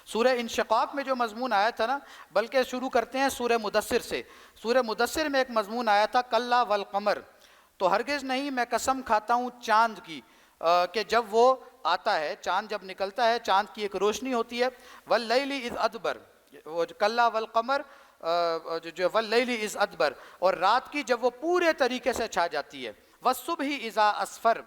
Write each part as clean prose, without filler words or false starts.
سورہ انشقاق میں جو مضمون آیا تھا نا، بلکہ شروع کرتے ہیں سورہ مدثر سے. سورہ مدثر میں ایک مضمون آیا تھا کلا والقمر، تو ہرگز نہیں میں قسم کھاتا ہوں چاند کی کہ جب وہ آتا ہے، چاند جب نکلتا ہے، چاند کی ایک روشنی ہوتی ہے. واللیل اذ ادبر، وہ کلا والقمر جو واللیل اذ ادبر، اور رات کی جب وہ پورے طریقے سے چھا جاتی ہے. والصبح اذا اسفر،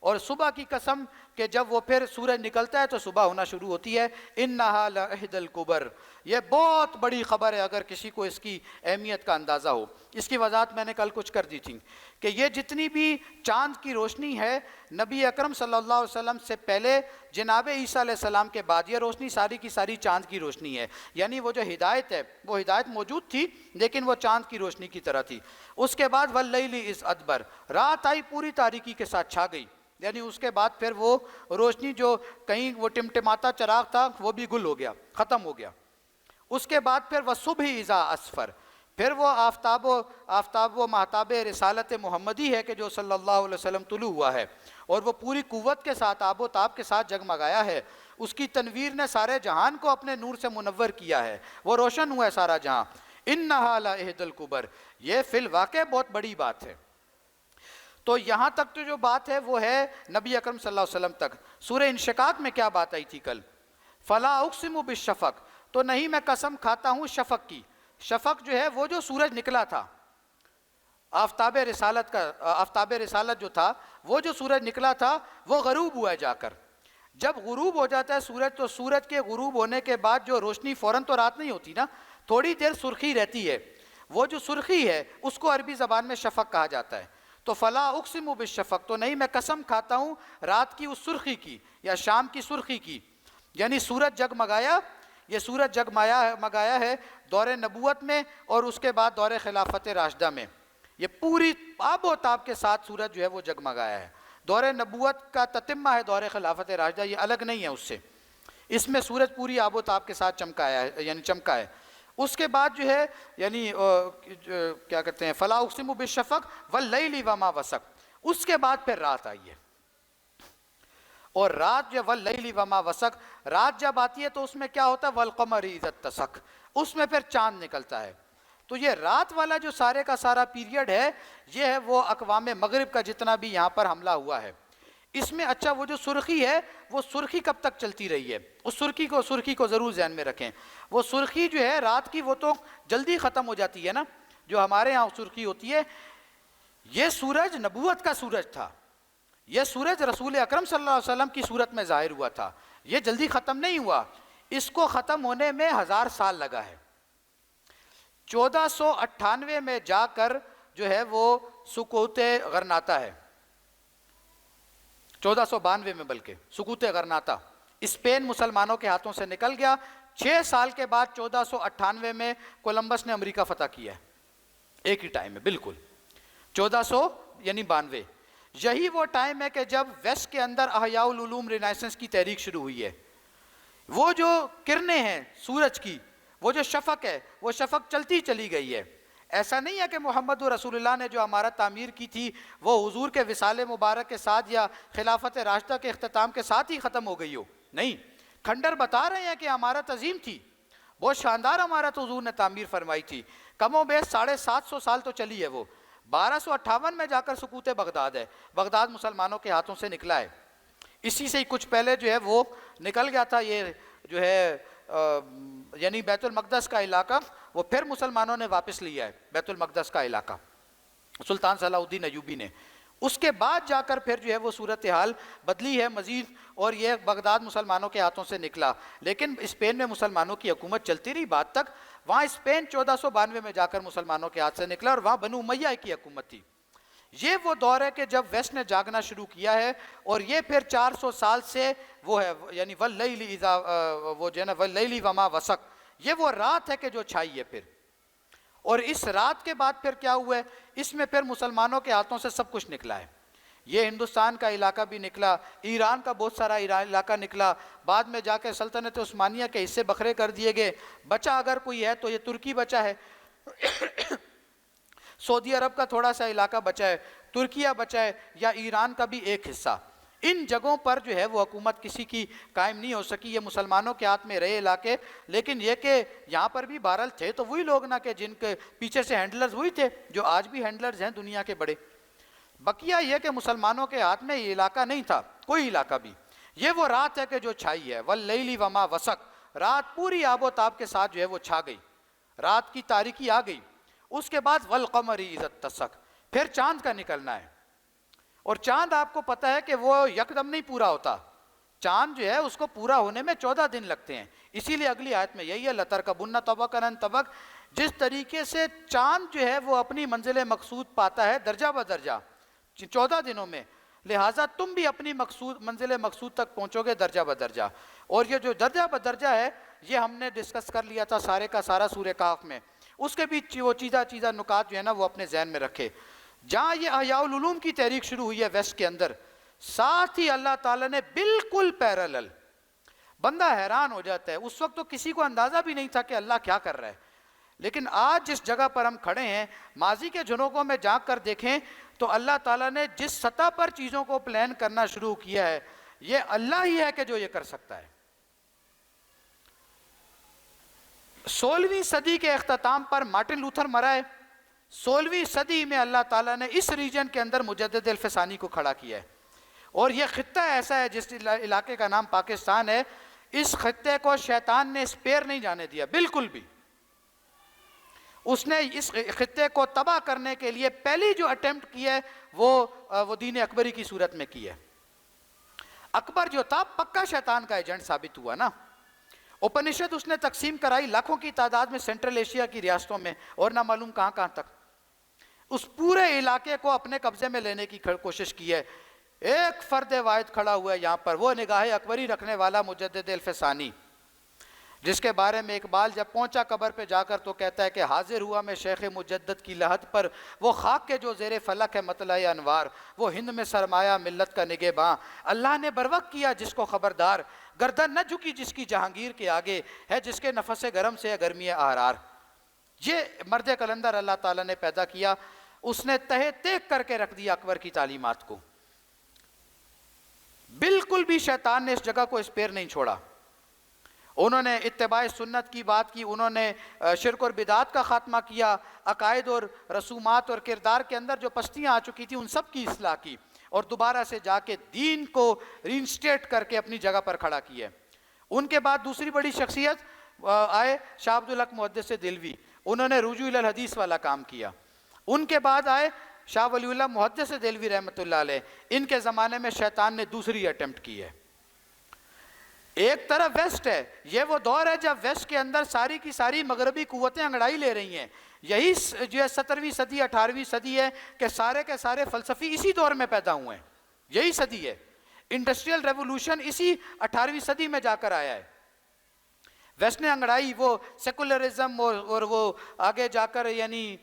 اور صبح کی قسم کہ جب وہ پھر سورج نکلتا ہے تو صبح ہونا شروع ہوتی ہے. انہا لعہد الکبر، یہ بہت بڑی خبر ہے اگر کسی کو اس کی اہمیت کا اندازہ ہو. اس کی وضاحت میں نے کل کچھ کر دی تھی کہ یہ جتنی بھی چاند کی روشنی ہے، نبی اکرم صلی اللہ علیہ وسلم سے پہلے، جناب عیسیٰ علیہ السلام کے بعد، یہ روشنی ساری کی ساری چاند کی روشنی ہے. یعنی وہ جو ہدایت ہے، وہ ہدایت موجود تھی لیکن وہ چاند کی روشنی کی طرح تھی. اس کے بعد واللیل اذ ادبر، رات آئی پوری تاریکی کے ساتھ چھا گئی. یعنی اس کے بعد پھر وہ روشنی جو کہیں وہ ٹمٹماتا چراغ تھا وہ بھی گل ہو گیا، ختم ہو گیا. اس کے بعد پھر والصبح اذا اسفر، پھر وہ آفتاب و مہتاب رسالت محمدی ہے کہ جو صلی اللہ علیہ وسلم طلوع ہوا ہے اور وہ پوری قوت کے ساتھ، آب و تاب کے ساتھ جگمگایا ہے. اس کی تنویر نے سارے جہان کو اپنے نور سے منور کیا ہے، وہ روشن ہوا ہے سارا جہاں. انہا لعہد الکبر، یہ فی الواقع بہت بڑی بات ہے. تو یہاں تک تو جو بات ہے وہ ہے نبی اکرم صلی اللہ علیہ وسلم تک. سورہ انشقاق میں کیا بات آئی تھی کل؟ فلا اقسم بالشفق، تو نہیں میں قسم کھاتا ہوں شفق کی. شفق جو ہے وہ جو سورج نکلا تھا، آفتاب رسالت جو تھا، وہ جو سورج نکلا تھا وہ غروب ہوا ہے جا کر. جب غروب ہو جاتا ہے سورج تو سورج کے غروب ہونے کے بعد جو روشنی فوراً تو رات نہیں ہوتی نا، تھوڑی دیر سرخی رہتی ہے. وہ جو سرخی ہے اس کو عربی زبان میں شفق کہا جاتا ہے. تو فلا اقسم بالشفق، تو نہیں میں قسم کھاتا ہوں رات کی اس سرخی کی یا شام کی سرخی کی. یعنی سورج جگمگایا، یہ سورج جگمگایا ہے دور نبوت میں اور اس کے بعد دور خلافت راشدہ میں. یہ پوری آب و تاب کے ساتھ سورج جو ہے وہ جگمگایا ہے. دور نبوت کا تتمہ ہے دور خلافت راشدہ، یہ الگ نہیں ہے اس سے. اس میں سورج پوری آب و تاب کے ساتھ چمکا ہے. اس کے بعد جو ہے یعنی کیا کہتے ہیں فلا اقسم بالشفق واللیل وما وسق، اس کے بعد پھر رات آئی ہے. اور رات جو واللیل وما وسق، رات جب آتی ہے تو اس میں کیا ہوتا ہے والقمر اذا اتسق، اس میں پھر چاند نکلتا ہے. تو یہ رات والا جو سارے کا سارا پیریڈ ہے، یہ ہے وہ اقوام مغرب کا جتنا بھی یہاں پر حملہ ہوا ہے. اس میں اچھا وہ جو سرخی ہے، وہ سرخی کب تک چلتی رہی ہے؟ اس سرخی کو ضرور ذہن میں رکھیں. وہ سرخی جو ہے رات کی وہ تو جلدی ختم ہو جاتی ہے نا، جو ہمارے ہاں سرخی ہوتی ہے. یہ سورج نبوت کا سورج تھا، یہ سورج رسول اکرم صلی اللہ علیہ وسلم کی صورت میں ظاہر ہوا تھا. یہ جلدی ختم نہیں ہوا، اس کو ختم ہونے میں 1000 سال لگا ہے. 1498 میں جا کر جو ہے وہ سکوت غرناطہ ہے، 1492 میں بلکہ سکوت غرناطہ اسپین مسلمانوں کے ہاتھوں سے نکل گیا. 6 سال کے بعد 1498 میں کولمبس نے امریکہ فتح کیا ہے، ایک ہی ٹائم ہے بالکل 1492. یہی وہ ٹائم ہے کہ جب ویسٹ کے اندر احیاء العلوم رینیسنس کی تحریک شروع ہوئی ہے. وہ جو کرنیں ہیں سورج کی، وہ جو شفق ہے، وہ شفق چلتی چلی گئی ہے. ایسا نہیں ہے کہ محمد رسول اللہ نے جو عمارت تعمیر کی تھی وہ حضور کے وصال مبارک کے ساتھ یا خلافت راشدہ کے اختتام کے ساتھ ہی ختم ہو گئی ہو. نہیں، کھنڈر بتا رہے ہیں کہ عمارت عظیم تھی، بہت شاندار عمارت حضور نے تعمیر فرمائی تھی. کم و بیش 750 سال تو چلی ہے. وہ 1258 میں جا کر سقوط بغداد ہے، بغداد مسلمانوں کے ہاتھوں سے نکلا ہے. اسی سے ہی کچھ پہلے جو ہے وہ نکل گیا تھا یہ جو ہے یعنی بیت المقدس کا علاقہ، وہ پھر مسلمانوں نے واپس لیا ہے بیت المقدس کا علاقہ، سلطان صلاح الدین ایوبی نے. اس کے بعد جا کر پھر جو ہے وہ صورتحال بدلی ہے مزید، اور یہ بغداد مسلمانوں کے ہاتھوں سے نکلا. لیکن اسپین میں مسلمانوں کی حکومت چلتی رہی بعد تک. وہاں اسپین 1492 میں جا کر مسلمانوں کے ہاتھ سے نکلا اور وہاں بنو امیہ کی حکومت تھی. یہ وہ دور ہے کہ جب ویسٹ نے جاگنا شروع کیا ہے، اور یہ پھر 400 سال سے وہ ہے یعنی واللیل اذا وہ جو ہے نا واللیل وما وسق، یہ وہ رات ہے کہ جو چھائی ہے پھر. اور اس رات کے بعد پھر کیا ہوا ہے؟ اس میں پھر مسلمانوں کے ہاتھوں سے سب کچھ نکلا ہے. یہ ہندوستان کا علاقہ بھی نکلا، ایران کا بہت سارا علاقہ نکلا، بعد میں جا کے سلطنت عثمانیہ کے حصے بکھرے کر دیے گئے. بچا اگر کوئی ہے تو یہ ترکی بچا ہے، سعودی عرب کا تھوڑا سا علاقہ بچا ہے، ترکیہ بچا ہے، یا ایران کا بھی ایک حصہ. ان جگہوں پر جو ہے وہ حکومت کسی کی قائم نہیں ہو سکی، یہ مسلمانوں کے ہاتھ میں رہے علاقے، لیکن یہ کہ یہاں پر بھی بہرحال تھے تو وہی لوگ نا کہ جن کے پیچھے سے ہینڈلرز وہی تھے جو آج بھی ہینڈلرز ہیں دنیا کے بڑے۔ بقیہ یہ کہ مسلمانوں کے ہاتھ میں یہ علاقہ نہیں تھا، کوئی علاقہ بھی۔ یہ وہ رات ہے کہ جو چھائی ہے، واللیل وما وسق، رات پوری آب و تاب کے ساتھ جو ہے وہ چھا گئی، رات کی تاریکی آ گئی۔ اس کے بعد والقمر اذا اتسق، پھر چاند کا نکلنا ہے، اور چاند آپ کو پتہ ہے کہ وہ یکدم نہیں پورا ہوتا، چاند جو ہے اس کو پورا ہونے میں 14 دن لگتے ہیں۔ اسی لیے اگلی آیت میں یہی ہے لَتَرْكَبُنَّ طَبَقًا عَن طَبَقٍ، جس طریقے سے چاند جو ہے وہ اپنی منزل مقصود پاتا ہے درجہ بدرجہ 14 دنوں میں، لہٰذا تم بھی اپنی منزل مقصود تک پہنچو گے درجہ بدرجہ۔ اور یہ جو درجہ بدرجہ ہے یہ ہم نے ڈسکس کر لیا تھا سارے کا سارا سورہ کہف میں، اس کے بھی وہ چیزہ نکات جو ہے نا وہ اپنے ذہن میں رکھے۔ جہاں یہ احیاء العلوم کی تحریک شروع ہوئی ہے ویسٹ کے اندر، ساتھ ہی اللہ تعالیٰ نے بالکل پیرالل، بندہ حیران ہو جاتا ہے، اس وقت تو کسی کو اندازہ بھی نہیں تھا کہ اللہ کیا کر رہا ہے، لیکن آج جس جگہ پر ہم کھڑے ہیں ماضی کے جھروکوں میں جا کر دیکھیں تو اللہ تعالیٰ نے جس سطح پر چیزوں کو پلان کرنا شروع کیا ہے یہ اللہ ہی ہے کہ جو یہ کر سکتا ہے۔ 16ویں صدی کے اختتام پر مارٹن لوتھر مرا ہے، 16ویں صدی میں اللہ تعالیٰ نے اس ریجن کے اندر مجدد الفسانی کو کھڑا کیا ہے، اور یہ خطہ ایسا ہے جس علاقے کا نام پاکستان ہے، اس خطے کو شیطان نے اسپیئر نہیں جانے دیا بالکل بھی۔ اس نے اس خطے کو تباہ کرنے کے لیے پہلی جو اٹیمپٹ کی ہے وہ دین اکبری کی صورت میں کی ہے۔ اکبر جو تھا پکا شیطان کا ایجنٹ ثابت ہوا نا۔ اپنشد اس نے تقسیم کرائی لاکھوں کی تعداد میں سینٹرل ایشیا کی ریاستوں میں، اور نہ معلوم کہاں کہاں تک، اس پورے علاقے کو اپنے قبضے میں لینے کی کوشش کی ہے۔ ایک فرد واحد کھڑا ہوا ہے یہاں پر، وہ نگاہ اکبری رکھنے والا مجدد الفسانی، جس کے بارے میں اقبال جب پہنچا قبر پہ جا کر تو کہتا ہے کہ حاضر ہوا میں شیخ مجدد کی لحد پر، وہ خاک کے جو زیر فلک ہے مطلع انوار، وہ ہند میں سرمایہ ملت کا نگہباں، اللہ نے بروقت کیا جس کو خبردار، گردن نہ جھکی جس کی جہانگیر کے آگے، ہے جس کے نفس گرم سے گرمی آرار۔ یہ مرد قلندر اللہ تعالیٰ نے پیدا کیا، اس نے تہہ تیک کر کے رکھ دیا اکبر کی تعلیمات کو، بالکل بھی شیطان نے اس جگہ کو اسپیئر نہیں چھوڑا۔ انہوں نے اتباع سنت کی بات کی، انہوں نے شرک اور بدعات کا خاتمہ کیا، عقائد اور رسومات اور کردار کے اندر جو پستیاں آ چکی تھیں ان سب کی اصلاح کی، اور دوبارہ سے جا کے دین کو رینسٹیٹ کر کے اپنی جگہ پر کھڑا کیا۔ ان کے بعد دوسری بڑی شخصیت آئے شاہ عبدالحق محدث دہلوی، انہوں نے رجوع الی الحدیث والا کام کیا۔ ان کے بعد آئے شاہ ولی اللہ محدث دہلوی رحمۃ اللہ علیہ، ان کے زمانے میں شیطان نے دوسری اٹیمپٹ کی ہے۔ ایک طرف ویسٹ ہے، یہ وہ دور ہے جب ویسٹ کے اندر ساری کی ساری مغربی قوتیں انگڑائی لے رہی ہیں، یہی جو ہے 17ویں صدی 18ویں صدی ہے کہ سارے کے سارے فلسفی اسی دور میں پیدا ہوئے ہیں، یہی صدی ہے، انڈسٹریل ریولوشن اسی 18ویں صدی میں جا کر آیا ہے۔ ویسٹ نے انگڑائی وہ سیکولرزم اور وہ آگے جا کر یعنی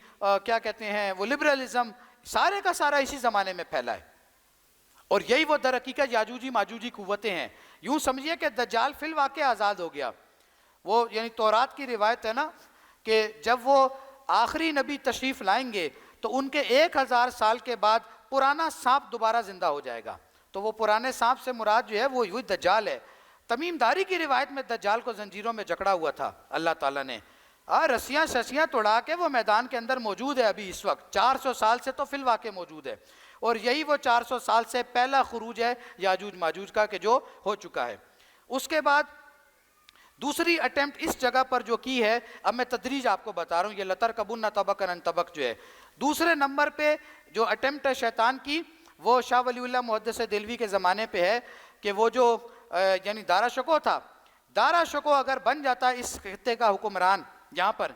کیا کہتے ہیں وہ لبرلزم، سارے کا سارا اسی زمانے میں پھیلا ہے، اور یہی وہ در حقیقت یاجوجی ماجوجی قوتیں ہیں۔ یوں سمجھیے کہ دجال فی الواقع آزاد ہو گیا، وہ یعنی تورات کی روایت ہے نا کہ جب وہ آخری نبی تشریف لائیں گے تو ان کے 1000 سال کے بعد پرانا سانپ دوبارہ زندہ ہو جائے گا، تو وہ پرانے سانپ سے مراد جو ہے وہ وہی دجال ہے۔ تمیم داری کی روایت میں دجال کو زنجیروں میں جکڑا ہوا تھا اللہ تعالیٰ نے، رسیاں سسیاں توڑا کے وہ میدان کے اندر موجود ہے ابھی اس وقت، 400 سال سے تو فی الواقع موجود ہے، اور یہی وہ 400 سال سے پہلا خروج ہے یاجوج ماجوج کا کہ جو ہو چکا ہے۔ اس کے بعد دوسری اٹیمپٹ اس جگہ پر جو کی ہے، اب میں تدریج آپ کو بتا رہا ہوں، یہ لَتَرْكَبُنَّ طَبَقًا عَن طَبَقٍ جو ہے، دوسرے نمبر پہ جو اٹیمپٹ ہے شیطان کی وہ شاہ ولی اللہ محدث دہلوی کے زمانے پہ ہے کہ وہ جو یعنی دارا شکو تھا، دارا شکو اگر بن جاتا اس خطے کا حکمران یہاں پر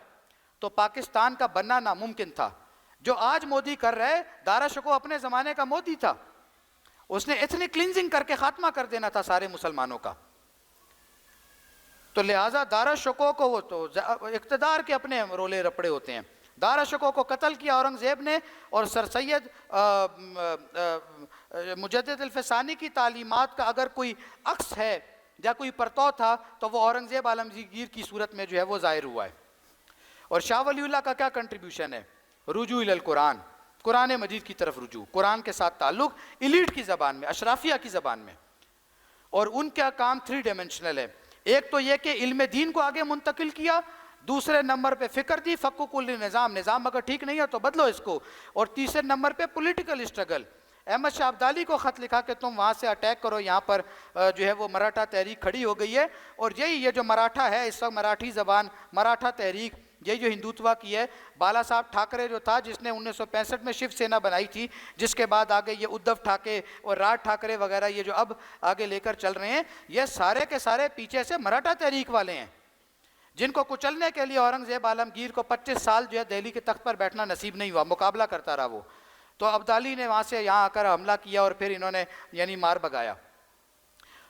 تو پاکستان کا بننا ناممکن تھا۔ جو آج مودی کر رہے، دارا شکو اپنے زمانے کا مودی تھا، اس نے ایتھنک کلینزنگ کر کے خاتمہ کر دینا تھا سارے مسلمانوں کا، تو لہٰذا دارا شکو کو، وہ تو اقتدار کے اپنے رولے رپڑے ہوتے ہیں، دارا شکو کو قتل کیا اورنگزیب نے، اور سر سید مجدد الفسانی کی تعلیمات کا اگر کوئی عکس ہے یا کوئی پرتو تھا تو وہ اورنگزیب عالمگیر کی صورت میں جو ہے وہ ظاہر ہوا ہے۔ اور شاہ ولی اللہ کا کیا کنٹریبیوشن ہے؟ رجوع الی القرآن، قرآن مجید کی طرف رجوع، قرآن کے ساتھ تعلق ایلیٹ کی زبان میں، اشرافیہ کی زبان میں. اور ان کا کام 3 ڈائمینشنل ہے. ایک تو یہ کہ علم دین کو آگے منتقل کیا، دوسرے نمبر پہ فکر دی، فقہ کل نظام، نظام اگر ٹھیک نہیں ہے تو بدلو اس کو، اور تیسرے نمبر پہ پولیٹیکل اسٹرگل. احمد شاہ ابدالی کو خط لکھا کہ تم وہاں سے اٹیک کرو، یہاں پر جو ہے وہ مراٹھا تحریک کھڑی ہو گئی ہے. اور یہی یہ جو مراٹھا ہے اس وقت، مراٹھی زبان، مراٹھا تحریک، یہ جو ہندوتوا کی ہے، بالا صاحب ٹھاکرے جو تھا جس نے 1965 میں شیو سینا بنائی تھی، جس کے بعد آگے یہ ادھو ٹھاکرے اور راج ٹھاکرے وغیرہ یہ جو اب آگے لے کر چل رہے ہیں، یہ سارے کے سارے پیچھے سے مراٹھا تحریک والے ہیں، جن کو کچلنے کے لیے اورنگزیب عالمگیر کو 25 سال جو ہے دہلی کے تخت پر بیٹھنا نصیب نہیں ہوا، مقابلہ کرتا رہا وہ. تو ابدالی نے وہاں سے یہاں آ کر حملہ کیا اور پھر انہوں نے یعنی مار بگایا.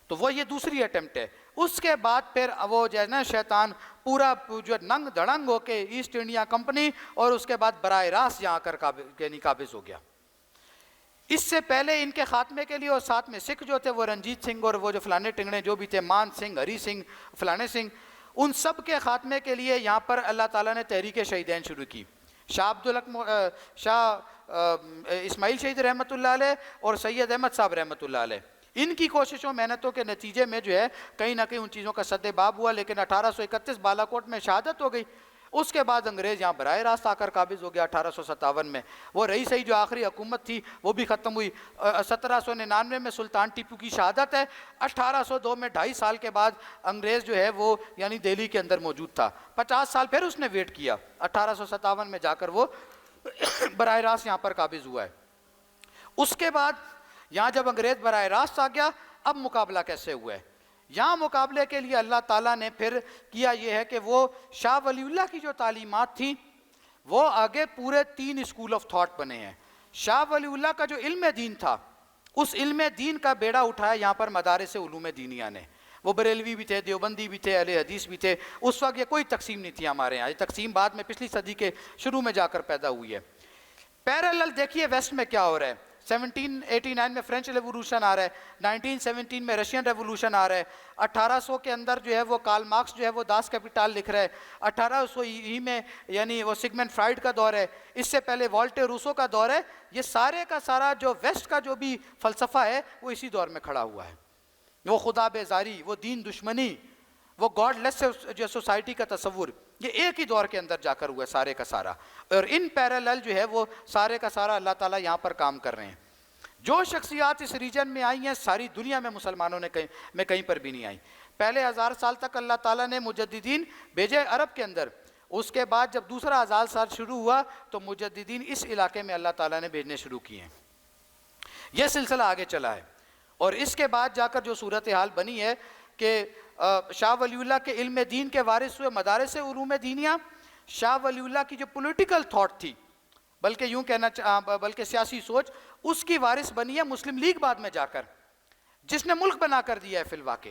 تو وہ یہ دوسری اٹیمپٹ ہے. اس کے بعد پھر وہ جو ہے نا شیطان پورا جو ننگ دھڑنگ ہو کے ایسٹ انڈیا کمپنی اور اس کے بعد براہ راست یہاں کر قابض ہو گیا. اس سے پہلے ان کے خاتمے کے لیے اور ساتھ میں سکھ جو تھے وہ رنجیت سنگھ اور وہ جو فلانے ٹنگڑے جو بھی تھے، مان سنگھ، ہری سنگھ، فلانے سنگھ، ان سب کے خاتمے کے لیے یہاں پر اللہ تعالیٰ نے تحریک شہیدین شروع کی. شاہ اسماعیل شہید رحمۃ اللہ علیہ اور سید احمد صاحب رحمۃ اللہ علیہ، ان کی کوششوں محنتوں کے نتیجے میں جو ہے کہیں نہ کہیں ان چیزوں کا سد باب ہوا. لیکن 1831 بالا کوٹ میں شہادت ہو گئی. اس کے بعد انگریز یہاں براہ راست آ کر قابض ہو گیا 1857 میں. وہ رہی صحیح جو آخری حکومت تھی وہ بھی ختم ہوئی. 1799 میں سلطان ٹیپو کی شہادت ہے. 1802 میں 2.5 سال کے بعد انگریز جو ہے وہ یعنی دہلی کے اندر موجود تھا. 50 سال پھر اس نے ویٹ کیا. 1857 میں جا کر وہ براہ راست یہاں پر قابض ہوا ہے. اس کے بعد یہاں جب انگریز براہ راست آ گیا، اب مقابلہ کیسے ہوا ہے؟ یہاں مقابلے کے لیے اللہ تعالیٰ نے پھر کیا یہ ہے کہ وہ شاہ ولی اللہ کی جو تعلیمات تھیں وہ آگے پورے 3 اسکول آف تھاٹ بنے ہیں. شاہ ولی اللہ کا جو علم دین تھا، اس علم دین کا بیڑا اٹھایا یہاں پر مدارس علوم دینیہ نے. وہ بریلوی بھی تھے، دیوبندی بھی تھے، اہل حدیث بھی تھے. اس وقت یہ کوئی تقسیم نہیں تھی ہمارے یہاں. یہ تقسیم بعد میں پچھلی صدی کے شروع میں جا کر پیدا ہوئی ہے. پیرالل دیکھیے ویسٹ میں کیا ہو رہا ہے. 1789 میں فرینچ ریولوشن آ رہا ہے، 1917 میں رشین ریولوشن آ رہا ہے، 1800 کے اندر جو ہے وہ کارل مارکس جو ہے وہ داس کیپیٹال لکھ رہا ہے، 1800 ہی میں یعنی وہ سگمنڈ فرائڈ کا دور ہے، اس سے پہلے والٹر روسو کا دور ہے. یہ سارے کا سارا جو ویسٹ کا جو بھی فلسفہ ہے وہ اسی دور میں کھڑا ہوا ہے. وہ خدا بیزاری، وہ دین دشمنی، وہ گاڈ لیس جو سوسائٹی کا تصور، یہ ایک ہی دور کے اندر جا کر ہوا ہے سارے کا سارا. اور ان پیرالل جو ہے وہ سارے کا سارا اللہ تعالیٰ یہاں پر کام کر رہے ہیں. جو شخصیات اس ریجن میں آئی ہیں ساری دنیا میں مسلمانوں نے کہیں پر بھی نہیں آئی. پہلے 1000 سال تک اللہ تعالیٰ نے مجددین بھیجے عرب کے اندر. اس کے بعد جب دوسرا 1000 سال شروع ہوا تو مجددین اس علاقے میں اللہ تعالیٰ نے بھیجنے شروع کیے ہیں. یہ سلسلہ آگے چلا ہے. اور اس کے بعد جا کر جو صورتحال بنی ہے کہ شاہ ولی اللہ کے علم دین کے وارث ہوئے مدارس علوم دینیہ. شاہ ولی اللہ کی جو پولیٹیکل تھاٹ تھی، بلکہ یوں کہنا بلکہ سیاسی سوچ، اس کی وارث بنی ہے مسلم لیگ بعد میں جا کر، جس نے ملک بنا کر دیا ہے فی الواقع.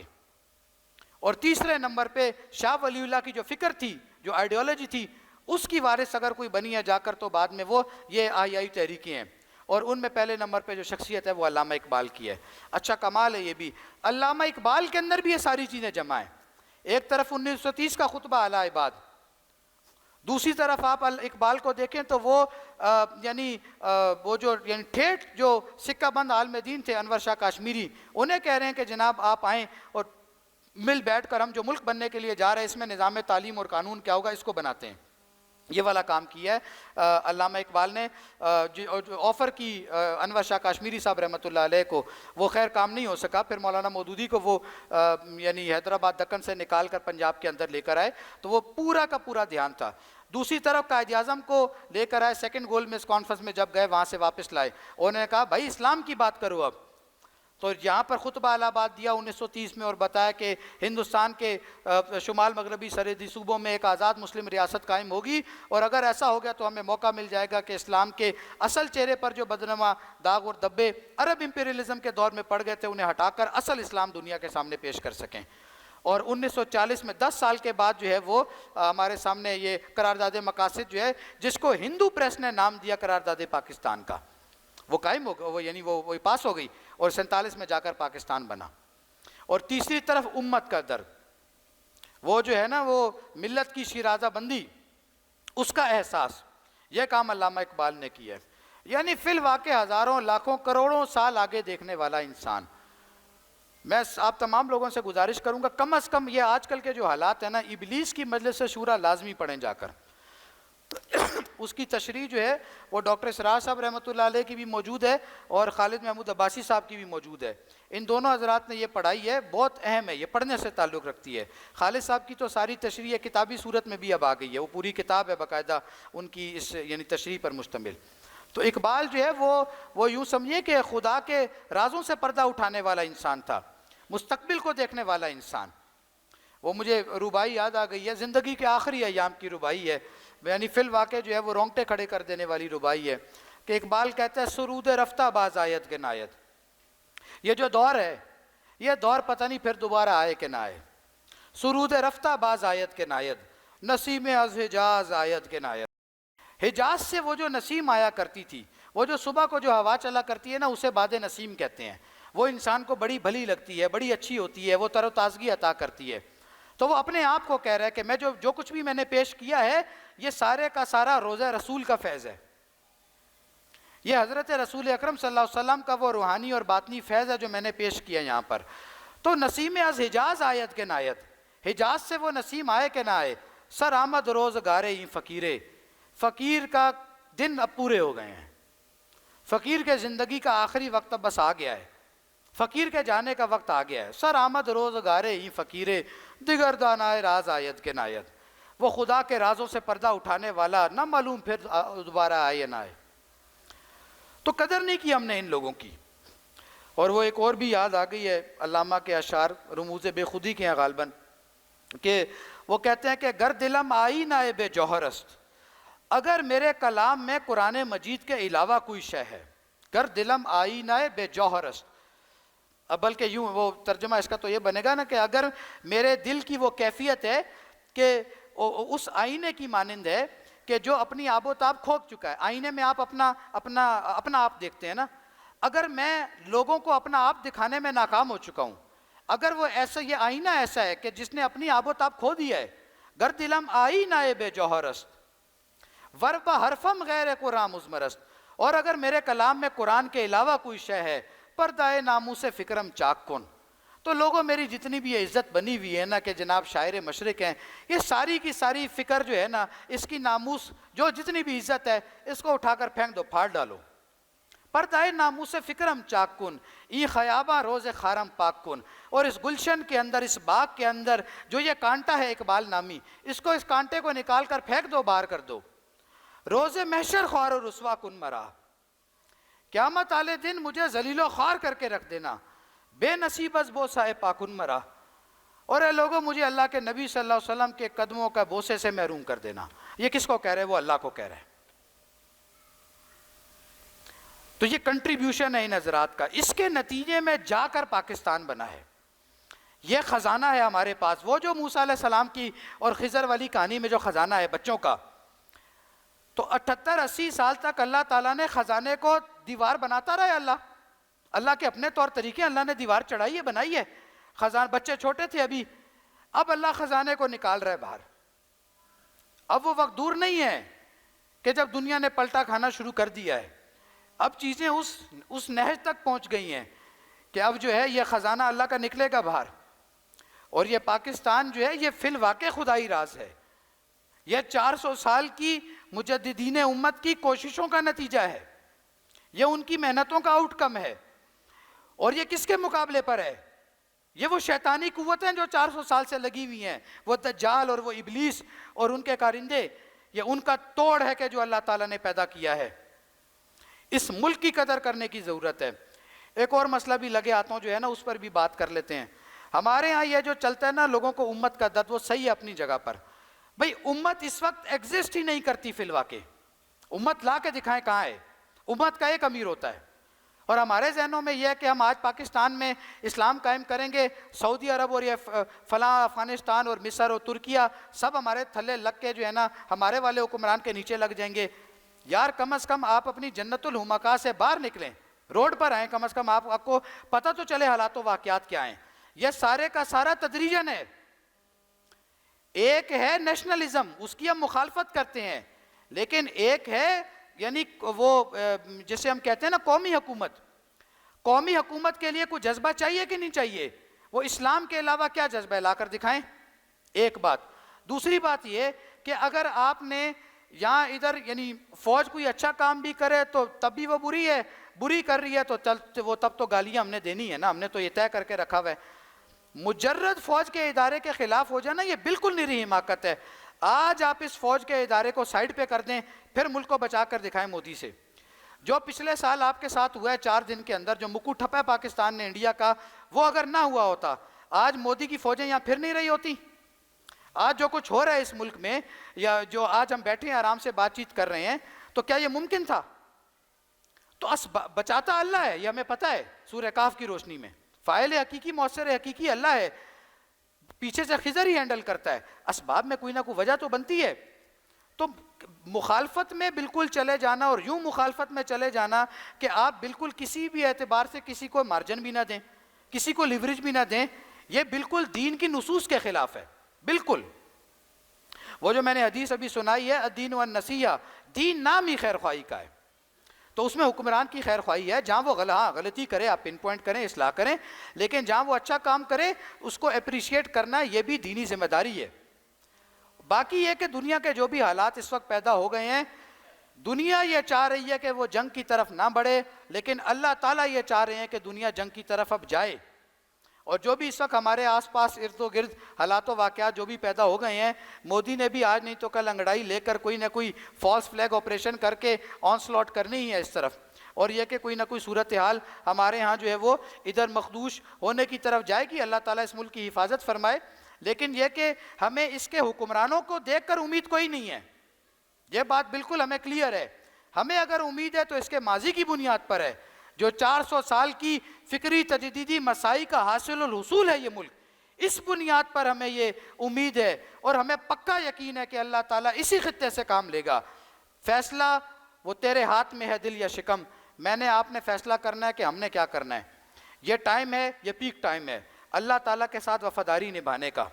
اور تیسرے نمبر پہ شاہ ولی اللہ کی جو فکر تھی، جو آئیڈیالوجی تھی، اس کی وارث اگر کوئی بنی ہے جا کر تو بعد میں وہ یہ آئی تحریکیں ہیں. اور ان میں پہلے نمبر پہ جو شخصیت ہے وہ علامہ اقبال کی ہے. اچھا کمال ہے یہ بھی، علامہ اقبال کے اندر بھی یہ ساری چیزیں جمع ہیں. ایک طرف 1930 کا خطبہ اعلی عباد، دوسری طرف آپ اقبال کو دیکھیں تو وہ وہ جو یعنی ٹھیٹ جو سکہ بند عالم دین تھے انور شاہ کاشمیری، انہیں کہہ رہے ہیں کہ جناب آپ آئیں اور مل بیٹھ کر ہم جو ملک بننے کے لیے جا رہے ہیں اس میں نظام تعلیم اور قانون کیا ہوگا اس کو بناتے ہیں. یہ والا کام کیا ہے علامہ اقبال نے. جو آفر کی انور شاہ کاشمیری صاحب رحمۃ اللہ علیہ کو، وہ خیر کام نہیں ہو سکا. پھر مولانا مودودی کو وہ یعنی حیدرآباد دکن سے نکال کر پنجاب کے اندر لے کر آئے، تو وہ پورا کا پورا دھیان تھا. دوسری طرف قائد اعظم کو لے کر آئے سیکنڈ گول میز کانفرنس میں، جب گئے وہاں سے واپس لائے، انہوں نے کہا بھائی اسلام کی بات کرو. اب تو یہاں پر خطبہ الہ آباد دیا 1930 میں اور بتایا کہ ہندوستان کے شمال مغربی سرحدی صوبوں میں ایک آزاد مسلم ریاست قائم ہوگی، اور اگر ایسا ہو گیا تو ہمیں موقع مل جائے گا کہ اسلام کے اصل چہرے پر جو بدنما داغ اور دبے عرب امپیریلزم کے دور میں پڑ گئے تھے انہیں ہٹا کر اصل اسلام دنیا کے سامنے پیش کر سکیں. اور 1940 میں 10 سال کے بعد جو ہے وہ ہمارے سامنے یہ قرارداد مقاصد جو ہے، جس کو ہندو پریس نے نام دیا قرارداد پاکستان کا، وہ قائم ہو گیا، وہ یعنی وہ پاس ہو گئی اور 47 میں جا کر پاکستان بنا. اور تیسری طرف امت کا درد، وہ جو ہے نا وہ ملت کی شیرازہ بندی، اس کا احساس، یہ کام علامہ اقبال نے کیا ہے. یعنی فی الواقع ہزاروں لاکھوں کروڑوں سال آگے دیکھنے والا انسان. میں آپ تمام لوگوں سے گزارش کروں گا کم از کم یہ آج کل کے جو حالات ہیں نا، ابلیس کی مجلس شورا لازمی پڑھیں جا کر. اس کی تشریح جو ہے وہ ڈاکٹر اسرار صاحب رحمۃ اللہ علیہ کی بھی موجود ہے اور خالد محمود عباسی صاحب کی بھی موجود ہے. ان دونوں حضرات نے یہ پڑھائی ہے، بہت اہم ہے، یہ پڑھنے سے تعلق رکھتی ہے. خالد صاحب کی تو ساری تشریح کتابی صورت میں بھی اب آ گئی ہے، وہ پوری کتاب ہے باقاعدہ ان کی اس یعنی تشریح پر مشتمل. تو اقبال جو ہے وہ یوں سمجھیے کہ خدا کے رازوں سے پردہ اٹھانے والا انسان تھا، مستقبل کو دیکھنے والا انسان. وہ مجھے ربائی یاد آ گئی ہے، زندگی کے آخری ایام کی ربائی ہے، یعنی فی الواقع جو ہے وہ رونگٹے کھڑے کر دینے والی ربائی ہے کہ اقبال کہتا ہے سرود رفتہ باز آیت کے نایت. یہ جو دور ہے یہ دور پتہ نہیں پھر دوبارہ آئے کہ نہ آئے. سرود رفتہ باز آیت کے نایت، نسیم از حجاز آیت کے نایت. حجاز سے وہ جو نسیم آیا کرتی تھی، وہ جو صبح کو جو ہوا چلا کرتی ہے نا، اسے باد نسیم کہتے ہیں. وہ انسان کو بڑی بھلی لگتی ہے، بڑی اچھی ہوتی ہے، وہ تر و تازگی عطا کرتی ہے. تو وہ اپنے آپ کو کہہ رہا ہے کہ میں جو کچھ بھی میں نے پیش کیا ہے یہ سارے کا سارا روزہ رسول کا فیض ہے. یہ حضرت رسول اکرم صلی اللہ علیہ وسلم کا وہ روحانی اور باطنی فیض ہے جو میں نے پیش کیا یہاں پر. تو نسیم از حجاز آیت کے نایت، حجاز سے وہ نسیم آئے کہ نہ آئے. سر آمد روزگارے ہی فقیرے، فقیر کا دن اب پورے ہو گئے ہیں، فقیر کے زندگی کا آخری وقت اب بس آ گیا ہے، فقیر کے جانے کا وقت آ گیا ہے. سر آمد روزگارے ہی فقیرے، دیگر دانائے راز آیت کے نایت. وہ خدا کے رازوں سے پردہ اٹھانے والا نہ معلوم پھر دوبارہ آئے یا نہ آئے. تو قدر نہیں کی ہم نے ان لوگوں کی. اور وہ ایک اور بھی یاد آ گئی ہے علامہ کے اشعار رموز بے خودی کے ہیں غالباً، کہ وہ کہتے ہیں کہ گر دلم آئی نہ بے جوہر است، اگر میرے کلام میں قرآن مجید کے علاوہ کوئی شے ہے. گر دلم آئی نہ بے جوہر است، بلکہ یوں وہ ترجمہ اس کا تو یہ بنے گا نا کہ اگر میرے دل کی وہ کیفیت ہے کہ اس آئینے کی مانند ہے کہ جو اپنی آب و تاب کھو چکا ہے. آئینے میں آپ اپنا آپ دیکھتے ہیں نا، اگر میں لوگوں کو اپنا آپ دکھانے میں ناکام ہو چکا ہوں، اگر وہ ایسا یہ آئینہ ایسا ہے کہ جس نے اپنی آب و تاب کھو دیا ہے، گر دلم آئی نہ بے جوہر است وربہ حرفم غیر قرآن مزمرست، اور اگر میرے کلام میں قرآن کے علاوہ کوئی شے ہے پردہ ناموس فکرم چاک کن. تو لوگوں میری جتنی بھی یہ عزت بنی ہوئی ہے نا کہ جناب شاعر مشرق ہیں، یہ ساری کی ساری فکر جو ہے نا، اس کی ناموس جو جتنی بھی عزت ہے اس کو اٹھا کر پھینک دو، پھاڑ ڈالو. پردہ ناموس فکرم چاک کن، ای خیاباں روز خارم پاک کن. اور اس گلشن کے اندر، اس باغ کے اندر جو یہ کانٹا ہے اقبال نامی، اس کانٹے کو نکال کر پھینک دو، باہر کر دو. روز محشر خوار و رسوا کن مرا، قیامت والے دن مجھے ذلیل و خوار کر کے رکھ دینا، بے نصیب از بوسہ پاکن مرا. اور اے لوگوں مجھے اللہ کے نبی صلی اللہ علیہ وسلم کے قدموں کا بوسے سے محروم کر دینا. یہ کس کو کہہ رہے ہیں؟ وہ اللہ کو کہہ رہے ہیں. تو یہ کنٹریبیوشن ہے ان حضرات کا. اس کے نتیجے میں جا کر پاکستان بنا ہے. یہ خزانہ ہے ہمارے پاس، وہ جو موسیٰ علیہ السلام کی اور خضر والی کہانی میں جو خزانہ ہے بچوں کا. تو 78-80 سال تک اللہ تعالیٰ نے خزانے کو دیوار بناتا رہا. اللہ کے اپنے طور طریقے، اللہ نے دیوار چڑھائی ہے، بنائی ہے. بچے چھوٹے تھے ابھی، اب اللہ خزانے کو نکال رہا ہے باہر. اب وہ وقت دور نہیں ہے کہ جب دنیا نے پلٹا کھانا شروع کر دیا ہے. اب چیزیں اس نہج تک پہنچ گئی ہیں کہ اب جو ہے یہ خزانہ اللہ کا نکلے گا باہر. اور یہ پاکستان جو ہے یہ فی الواقع خدائی راز ہے. یہ 400 سال کی مجددین امت کی کوششوں کا نتیجہ ہے، یہ ان کی محنتوں کا آؤٹ کم ہے. اور یہ کس کے مقابلے پر ہے؟ یہ وہ شیطانی قوتیں جو 400 سال سے لگی ہوئی ہیں، وہ دجال اور وہ ابلیس اور ان کے کارندے. یہ ان کا توڑ ہے کہ جو اللہ تعالیٰ نے پیدا کیا ہے. اس ملک کی قدر کرنے کی ضرورت ہے. ایک اور مسئلہ بھی لگے ہاتھوں جو ہے نا، اس پر بھی بات کر لیتے ہیں. ہمارے ہاں یہ جو چلتا ہے نا لوگوں کو امت کا درد، وہ صحیح ہے اپنی جگہ پر. بھئی امت اس وقت ایگزسٹ ہی نہیں کرتی فی الواقع. امت لا کے دکھائیں کہاں ہے. امت کا ایک امیر ہوتا ہے. اور ہمارے ذہنوں میں یہ ہے کہ ہم آج پاکستان میں اسلام قائم کریں گے، سعودی عرب اور یہ فلاں افغانستان اور مصر اور ترکیہ سب ہمارے تھلے لگ کے جو ہے نا ہمارے والے حکمران کے نیچے لگ جائیں گے. یار کم از کم آپ اپنی جنت الحمقاء سے باہر نکلیں، روڈ پر آئیں، کم از کم آپ کو پتہ تو چلے حالات و واقعات کیا ہیں. یہ سارے کا سارا تدریجن ہے. ایک ہے نیشنلزم، اس کی ہم مخالفت کرتے ہیں، لیکن ایک ہے یعنی وہ جسے ہم کہتے ہیں نا قومی حکومت کے لیے کوئی جذبہ چاہیے کہ نہیں چاہیے؟ وہ اسلام کے علاوہ کیا جذبہ لا کر دکھائیں؟ ایک بات. دوسری بات یہ کہ اگر آپ نے یہاں ادھر یعنی فوج کوئی اچھا کام بھی کرے تو تب بھی وہ بری کر رہی ہے تو وہ تب تو گالیاں ہم نے دینی ہے نا, ہم نے تو یہ طے کر کے رکھا ہوا ہے. مجرد فوج کے ادارے کے خلاف ہو جانا یہ بالکل نری حماقت ہے. آج آپ اس فوج کے ادارے کو سائڈ پہ کر دیں, پھر ملک کو بچا کر دکھائیں مودی سے. جو پچھلے سال آپ کے ساتھ ہوا ہے 4 دن کے اندر, جو مکو ٹھپا ہے پاکستان نے انڈیا کا, وہ اگر نہ ہوا ہوتا آج مودی کی فوجیں یہاں پھر نہیں رہی ہوتی. آج جو کچھ ہو رہا ہے اس ملک میں, یا جو آج ہم بیٹھے ہیں آرام سے بات چیت کر رہے ہیں, تو کیا یہ ممکن تھا؟ تو بچاتا اللہ ہے, یہ ہمیں پتہ ہے سورہ کہف کی روشنی میں. فاعل حقیقی مؤثر حقیقی اللہ ہے, پیچھے سے خضر ہی ہینڈل کرتا ہے. اسباب میں کوئی نہ کوئی وجہ تو بنتی ہے. تو مخالفت میں بالکل چلے جانا, اور یوں مخالفت میں چلے جانا کہ آپ بالکل کسی بھی اعتبار سے کسی کو مارجن بھی نہ دیں, کسی کو لیوریج بھی نہ دیں, یہ بالکل دین کی نصوص کے خلاف ہے. بالکل وہ جو میں نے حدیث ابھی سنائی ہے, الدین والنصیحہ, دین نام ہی خیر خواہی کا ہے, تو اس میں حکمران کی خیر خواہی ہے. جہاں وہ غلطی کرے آپ پن پوائنٹ کریں, اصلاح کریں, لیکن جہاں وہ اچھا کام کرے اس کو اپریشیٹ کرنا یہ بھی دینی ذمہ داری ہے. باقی یہ کہ دنیا کے جو بھی حالات اس وقت پیدا ہو گئے ہیں, دنیا یہ چاہ رہی ہے کہ وہ جنگ کی طرف نہ بڑھے, لیکن اللہ تعالیٰ یہ چاہ رہے ہیں کہ دنیا جنگ کی طرف اب جائے. اور جو بھی اس وقت ہمارے آس پاس ارد و گرد حالات و واقعات جو بھی پیدا ہو گئے ہیں, مودی نے بھی آج نہیں تو کل انگڑائی لے کر کوئی نہ کوئی فالس فلیگ آپریشن کر کے آن سلاٹ کرنی ہی ہے اس طرف, اور یہ کہ کوئی نہ کوئی صورتحال ہمارے ہاں جو ہے وہ ادھر مخدوش ہونے کی طرف جائے گی. اللہ تعالیٰ اس ملک کی حفاظت فرمائے. لیکن یہ کہ ہمیں اس کے حکمرانوں کو دیکھ کر امید کوئی نہیں ہے, یہ بات بالکل ہمیں کلیئر ہے. ہمیں اگر امید ہے تو اس کے ماضی کی بنیاد پر ہے, جو 400 سال کی فکری تجدیدی مسائی کا حاصل الحصول ہے یہ ملک, اس بنیاد پر ہمیں یہ امید ہے, اور ہمیں پکا یقین ہے کہ اللہ تعالیٰ اسی خطے سے کام لے گا. فیصلہ وہ تیرے ہاتھ میں ہے دل یا شکم, میں نے آپ نے فیصلہ کرنا ہے کہ ہم نے کیا کرنا ہے. یہ ٹائم ہے, یہ پیک ٹائم ہے اللہ تعالیٰ کے ساتھ وفاداری نبھانے کا.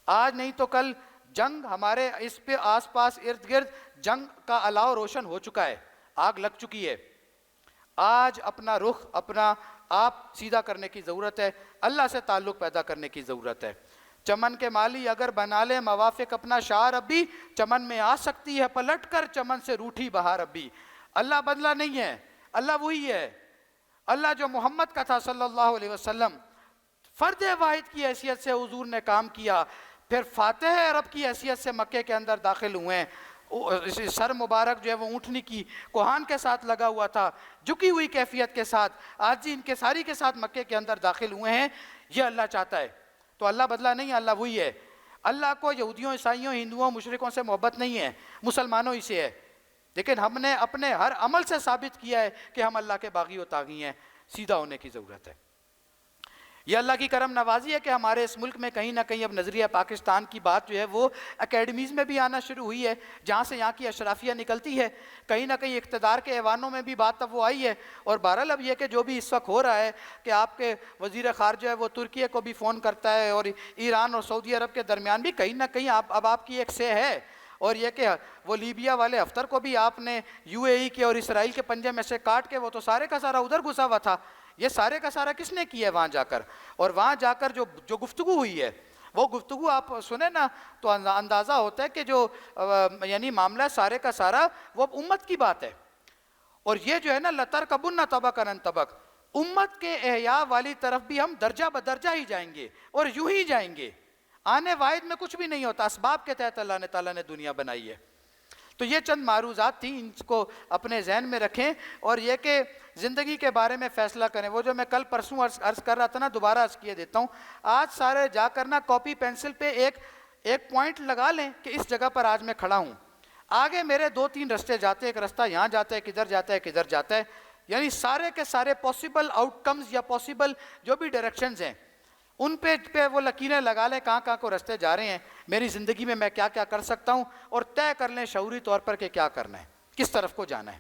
آج نہیں تو کل جنگ ہمارے اس پہ آس پاس ارد گرد جنگ کا الاؤ روشن ہو چکا ہے, آگ لگ چکی ہے. آج اپنا رخ اپنا آپ سیدھا کرنے کی ضرورت ہے, اللہ سے تعلق پیدا کرنے کی ضرورت ہے. چمن کے مالی اگر بنا لے موافق اپنا شعر, اب بھی چمن میں آ سکتی ہے پلٹ کر چمن سے روٹھی بہار. اب بھی اللہ بدلا نہیں ہے, اللہ وہی ہے. اللہ جو محمد کا تھا صلی اللہ علیہ وسلم, فرد واحد کی حیثیت سے حضور نے کام کیا, پھر فاتح عرب کی حیثیت سے مکے کے اندر داخل ہوئے ہیں. سر مبارک جو ہے وہ اونٹنی کی کوہان کے ساتھ لگا ہوا تھا, جھکی ہوئی کیفیت کے ساتھ آج ان کے ساری کے ساتھ مکے کے اندر داخل ہوئے ہیں. یہ اللہ چاہتا ہے, تو اللہ بدلا نہیں, اللہ وہی ہے. اللہ کو یہودیوں, عیسائیوں, ہندوؤں, مشرکوں سے محبت نہیں ہے, مسلمانوں ہی سے ہے. لیکن ہم نے اپنے ہر عمل سے ثابت کیا ہے کہ ہم اللہ کے باغی و طاغی ہیں. سیدھا ہونے کی ضرورت ہے. یہ اللہ کی کرم نوازی ہے کہ ہمارے اس ملک میں کہیں نہ کہیں اب نظریہ پاکستان کی بات جو ہے وہ اکیڈمیز میں بھی آنا شروع ہوئی ہے, جہاں سے یہاں کی اشرافیہ نکلتی ہے. کہیں نہ کہیں اقتدار کے ایوانوں میں بھی بات اب وہ آئی ہے. اور بہرحال اب یہ کہ جو بھی اس وقت ہو رہا ہے کہ آپ کے وزیر خارجہ ہے وہ ترکیہ کو بھی فون کرتا ہے, اور ایران اور سعودی عرب کے درمیان بھی کہیں نہ کہیں اب آپ کی ایک سے ہے. اور یہ کہ وہ لیبیا والے افطر کو بھی آپ نے یو اے ای کے اور اسرائیل کے پنجے میں سے کاٹ کے, وہ تو سارے کا سارا ادھر گھسا ہوا تھا. یہ سارے کا سارا کس نے کیا ہے وہاں جا کر؟ اور وہاں جا کر جو گفتگو ہوئی ہے, وہ گفتگو آپ سنیں نا تو اندازہ ہوتا ہے کہ جو یعنی معاملہ سارے کا سارا وہ امت کی بات ہے. اور یہ جو ہے نا لَتَرْكَبُنَّ طَبَقًا عَنْ طَبَقٍ, امت کے احیاء والی طرف بھی ہم درجہ بدرجہ ہی جائیں گے, اور یوں ہی جائیں گے. آنے واحد میں کچھ بھی نہیں ہوتا, اسباب کے تحت اللہ تعالیٰ نے دنیا بنائی ہے. تو یہ چند معروضات تھیں, ان کو اپنے ذہن میں رکھیں, اور یہ کہ زندگی کے بارے میں فیصلہ کریں. وہ جو میں کل پرسوں عرض کر رہا تھا نا, دوبارہ عرض کیے دیتا ہوں. آج سارے جا کر نا کاپی پینسل پہ ایک پوائنٹ لگا لیں کہ اس جگہ پر آج میں کھڑا ہوں. آگے میرے 2-3 رستے جاتے ہیں, ایک رستہ یہاں جاتا ہے, کدھر جاتا ہے, کدھر جاتا ہے. یعنی سارے کے سارے پاسبل آؤٹ کمز یا پاسبل جو بھی ڈائریکشنز ہیں, ان پہ وہ لکیریں لگا لیں کہاں کہاں کو رستے جا رہے ہیں, میری زندگی میں کیا کیا کر سکتا ہوں, اور طے کر لیں شعوری طور پر کہ کیا کرنا ہے, کس طرف کو جانا ہے.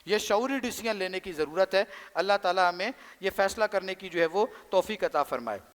یہ شعوری ڈیسیژن لینے کی ضرورت ہے. اللہ تعالیٰ ہمیں یہ فیصلہ کرنے کی جو ہے وہ توفیق عطا فرمائے.